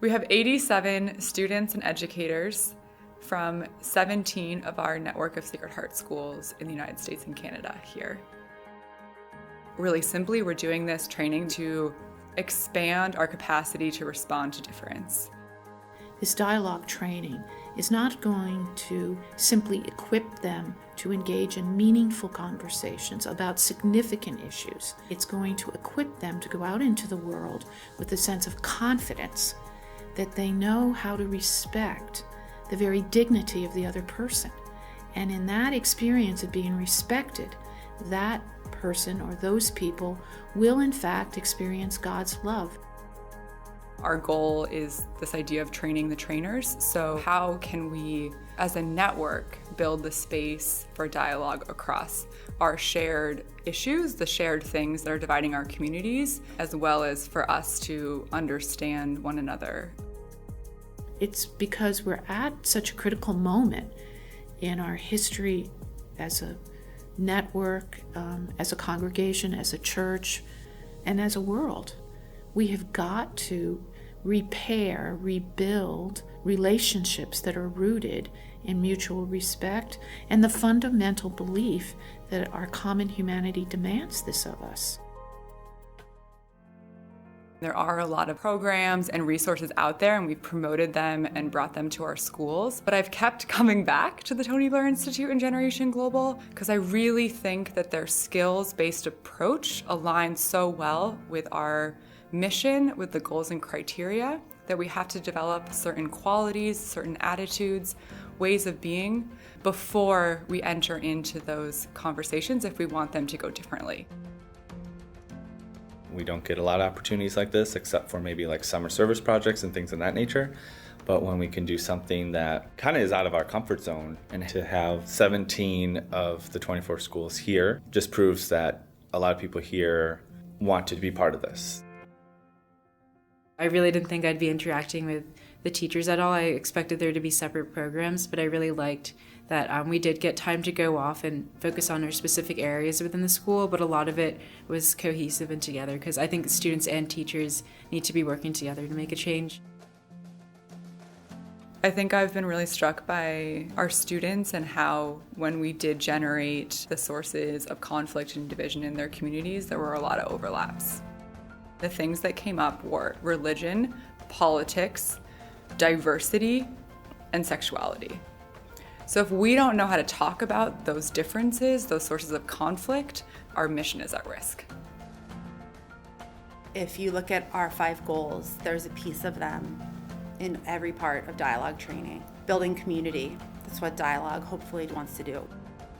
We have 87 students and educators from 17 of our network of Sacred Heart schools in the United States and Canada here. Really simply, we're doing this training to expand our capacity to respond to difference. This dialogue training is not going to simply equip them to engage in meaningful conversations about significant issues. It's going to equip them to go out into the world with a sense of confidence that they know how to respect the very dignity of the other person. And in that experience of being respected, that person or those people will in fact experience God's love. Our goal is this idea of training the trainers. So how can we, as a network, build the space for dialogue across our shared issues, the shared things that are dividing our communities, as well as for us to understand one another? It's because we're at such a critical moment in our history as a network, as a congregation, as a church, and as a world. We have got to repair, rebuild relationships that are rooted in mutual respect and the fundamental belief that our common humanity demands this of us. There are a lot of programs and resources out there, and we've promoted them and brought them to our schools. But I've kept coming back to the Tony Blair Institute and Generation Global because I really think that their skills-based approach aligns so well with our mission, with the goals and criteria, that we have to develop certain qualities, certain attitudes, ways of being before we enter into those conversations if we want them to go differently. We don't get a lot of opportunities like this except for maybe like summer service projects and things of that nature. But when we can do something that kind of is out of our comfort zone, and to have 17 of the 24 schools here just proves that a lot of people here want to be part of this. I really didn't think I'd be interacting with the teachers at all. I expected there to be separate programs, but I really liked that we did get time to go off and focus on our specific areas within the school, but a lot of it was cohesive and together, because I think students and teachers need to be working together to make a change. I think I've been really struck by our students and how, when we did generate the sources of conflict and division in their communities, there were a lot of overlaps. The things that came up were religion, politics, diversity, and sexuality. So if we don't know how to talk about those differences, those sources of conflict, our mission is at risk. If you look at our 5 goals, there's a piece of them in every part of dialogue training. Building community, that's what dialogue hopefully wants to do.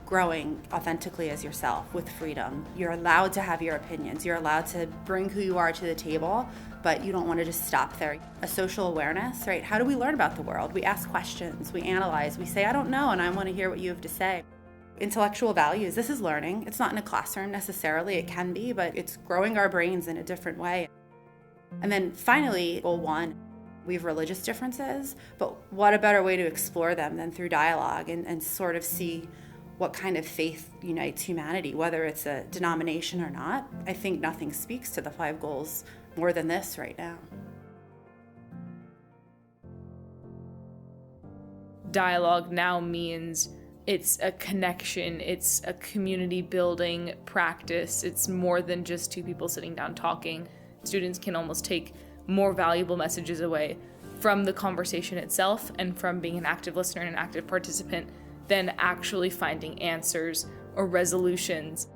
Growing authentically as yourself with freedom. You're allowed to have your opinions. You're allowed to bring who you are to the table, but you don't want to just stop there. A social awareness, right? How do we learn about the world? We ask questions, we analyze, we say, I don't know, and I want to hear what you have to say. Intellectual values, this is learning. It's not in a classroom necessarily, it can be, but it's growing our brains in a different way. And then finally, goal 1, we have religious differences, but what a better way to explore them than through dialogue and sort of see what kind of faith unites humanity, whether it's a denomination or not. I think nothing speaks to the 5 goals more than this right now. Dialogue now means it's a connection, it's a community building practice. It's more than just 2 people sitting down talking. Students can almost take more valuable messages away from the conversation itself and from being an active listener and an active participant than actually finding answers or resolutions.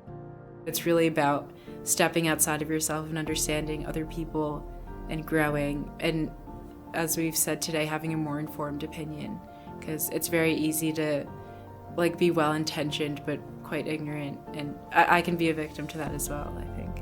It's really about stepping outside of yourself and understanding other people and growing, and as we've said today, having a more informed opinion, because it's very easy to be well-intentioned but quite ignorant, and I can be a victim to that as well, I think.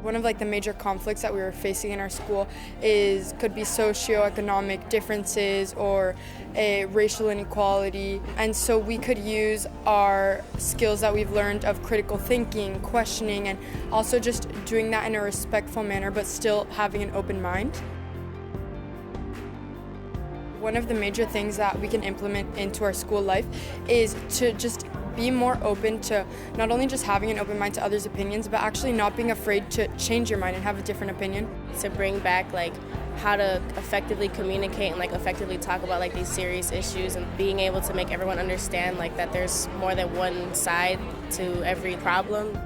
One of the major conflicts that we were facing in our school could be socioeconomic differences or a racial inequality. And so we could use our skills that we've learned of critical thinking, questioning, and also just doing that in a respectful manner, but still having an open mind. One of the major things that we can implement into our school life is to just Be more open to not only just having an open mind to others' opinions, but actually not being afraid to change your mind and have a different opinion. To bring back like how to effectively communicate and like effectively talk about like these serious issues, and being able to make everyone understand like that there's more than one side to every problem.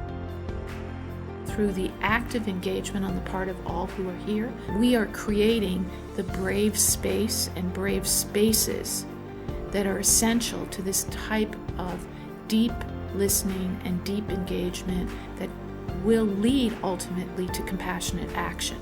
Through the active engagement on the part of all who are here, we are creating the brave space and brave spaces that are essential to this type of deep listening and deep engagement that will lead ultimately to compassionate action.